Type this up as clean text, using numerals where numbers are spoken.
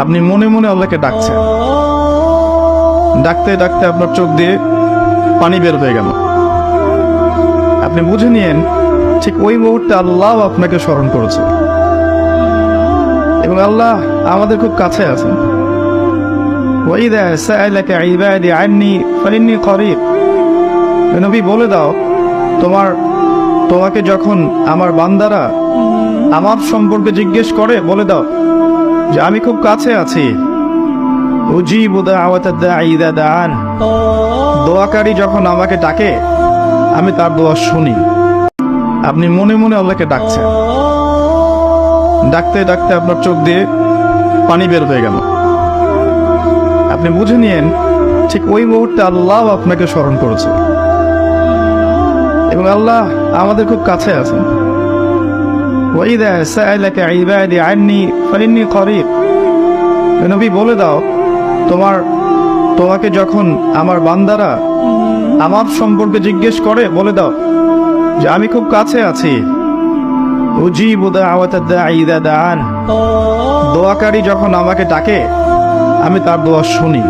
আপনি মনে মনে আল্লাহকে ডাকছেন, ডাকতে ডাকতে আপনার চোখ দিয়ে পানি বের হয়ে গেল। আপনি বুঝে নিয়েন ঠিক ওই মুহূর্তে আল্লাহ আপনাকে স্মরণ করেছে এবং আল্লাহ আমাদের খুব কাছে আছেন। ওয়াইদা সাআলাকা ইবাদি আন্নী ফাইন্নী করিব। নবী বলে দাও, তোমাকে যখন আমার বান্দারা আমার সম্পর্কে জিজ্ঞেস করে বলে দাও যে আমি খুব কাছে আছি। উজিবু দাওয়াতাদ দাঈ ইযা দাআন। দোয়াকারী যখন আমাকে ডাকে আমি তার দোয়া শুনি। আপনি মনে মনে আল্লাহকে ডাকছেন, ডাকতে ডাকতে আপনার চোখ দিয়ে পানি বের হয়ে গেল। আপনি বুঝে নিয়েন ঠিক ওই মুহূর্তে আল্লাহ আপনাকে স্মরণ করেছে এবং আল্লাহ আমাদের খুব কাছে আছেন। ওয়াইদা সাআলাকা ইবাদি আন্নী ফাইন্নী করিব। নবী বলে দাও, তোমাকে যখন আমার বান্দারা আমার সম্পর্কে জিজ্ঞেস করে বলে দাও যে আমি খুব কাছে আছি। উজিবু দাওয়াতাদ দাঈ ইযা দাআন। দোয়াকারী যখন আমাকে ডাকে আমি তার দোয়া শুনি।